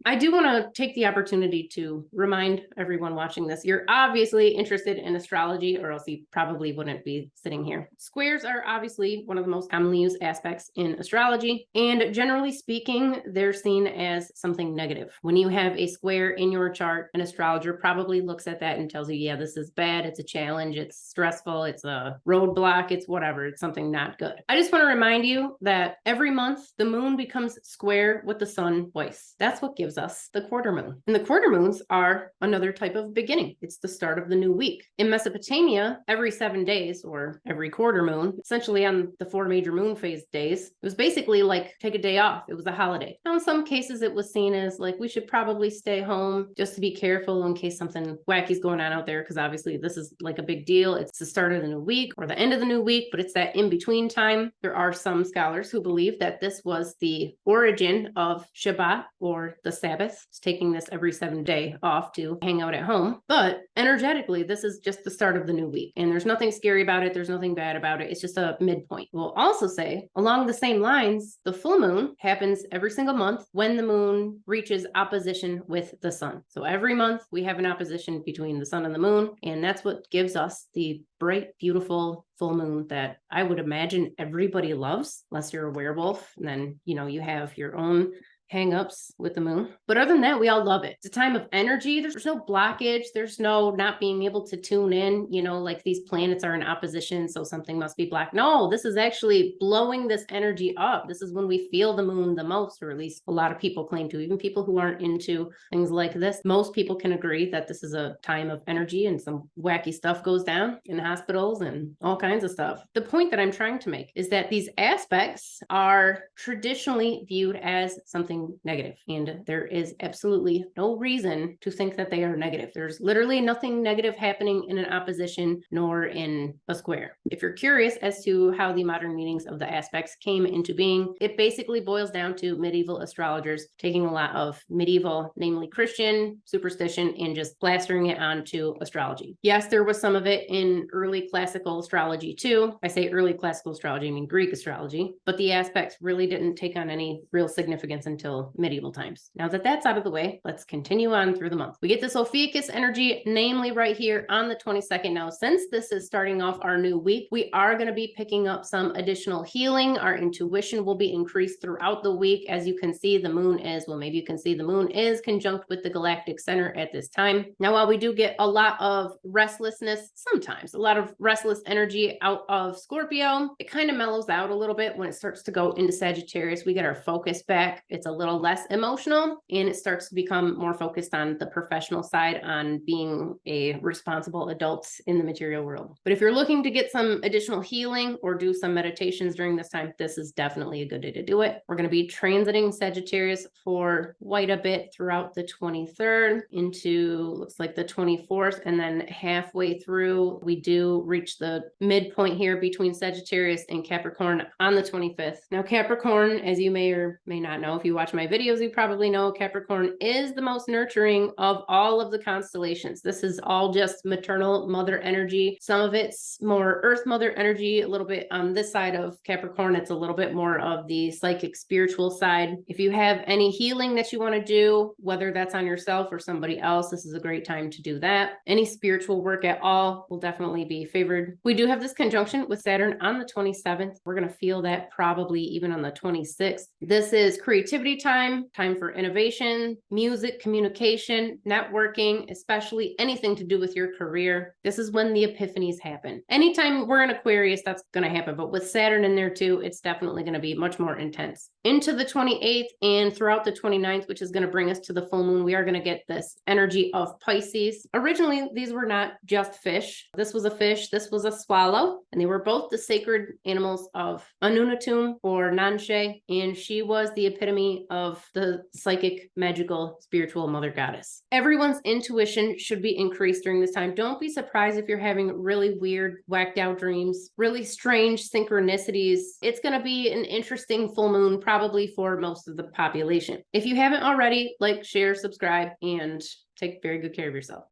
I do want to take the opportunity to remind everyone watching this, you're obviously interested in astrology, or else you probably wouldn't be sitting here. Squares are obviously one of the most commonly used aspects in astrology, and generally speaking, they're seen as something negative. When you have a square in your chart, an astrologer probably looks at that and tells you, yeah, this is bad, it's a challenge, it's stressful, it's a roadblock, it's whatever, it's something not good. I just want to remind you that every month the moon becomes square with the sun twice. That's what gives us the quarter moon. And the quarter moons are another type of beginning. It's the start of the new week. In Mesopotamia, every 7 days, or every quarter moon, essentially on the 4 major moon phase days, it was basically like take a day off. It was a holiday. Now, in some cases, it was seen as like we should probably stay home just to be careful in case something wacky's going on out there, because obviously this is like a big deal. It's the start of the new week or the end of the new week, but it's that in-between time. There are some scholars who believe that this was the origin of Shabbat, or the Sabbath. It's taking this every 7 day off to hang out at home. But energetically, this is just the start of the new week. And there's nothing scary about it. There's nothing bad about it. It's just a midpoint. We'll also say, along the same lines, the full moon happens every single month when the moon reaches opposition with the sun. So every month we have an opposition between the sun and the moon. And that's what gives us the bright, beautiful full moon that I would imagine everybody loves, unless you're a werewolf. And then, you have your own hang-ups with the moon. But other than that, we all love it. It's a time of energy. There's no blockage. There's no not being able to tune in, like these planets are in opposition, so something must be black. No, this is actually blowing this energy up. This is when we feel the moon the most, or at least a lot of people claim to. Even people who aren't into things like this, most people can agree that this is a time of energy, and some wacky stuff goes down in hospitals and all kinds of stuff. The point that I'm trying to make is that these aspects are traditionally viewed as something negative, and there is absolutely no reason to think that they are negative. There's literally nothing negative happening in an opposition nor in a square. If you're curious as to how the modern meanings of the aspects came into being, it basically boils down to medieval astrologers taking a lot of medieval, namely Christian superstition, and just plastering it onto astrology. Yes, there was some of it in early classical astrology too. I say early classical astrology, I mean Greek astrology, but the aspects really didn't take on any real significance until medieval times. Now that that's out of the way, let's continue on through the month. We get this Ophiuchus energy, namely right here on the 22nd. Now, since this is starting off our new week, we are going to be picking up some additional healing. Our intuition will be increased throughout the week. As you can see, the moon is, well, maybe you can see the moon is conjunct with the galactic center at this time. Now, while we do get a lot of restlessness, sometimes a lot of restless energy out of Scorpio, it kind of mellows out a little bit when it starts to go into Sagittarius. We get our focus back. It's a little less emotional, and it starts to become more focused on the professional side, on being a responsible adult in the material world. But if you're looking to get some additional healing or do some meditations during this time, this is definitely a good day to do it. We're going to be transiting Sagittarius for quite a bit throughout the 23rd into, looks like the 24th, and then halfway through we do reach the midpoint here between Sagittarius and Capricorn on the 25th. Now, Capricorn, as you may or may not know, if you watch my videos, you probably know Capricorn is the most nurturing of all of the constellations. This is all just maternal mother energy. Some of it's more earth mother energy. A little bit on this side of Capricorn, it's a little bit more of the psychic spiritual side. If you have any healing that you want to do, whether that's on yourself or somebody else, this is a great time to do that. Any spiritual work at all will definitely be favored. We do have this conjunction with Saturn on the 27th. We're going to feel that probably even on the 26th. This is creativity time for innovation, music, communication, networking, especially anything to do with your career. This is when the epiphanies happen. Anytime we're in Aquarius, that's going to happen. But with Saturn in there too, it's definitely going to be much more intense. Into the 28th and throughout the 29th, which is going to bring us to the full moon, we are going to get this energy of Pisces. Originally, these were not just fish. This was a fish, this was a swallow, and they were both the sacred animals of Anunnatun or Nanshe, and she was the epitome of the psychic, magical, spiritual mother goddess. Everyone's intuition should be increased during this time. Don't be surprised if you're having really weird, whacked out dreams, really strange synchronicities. It's going to be an interesting full moon, probably for most of the population. If you haven't already, like, share, subscribe, and take very good care of yourself.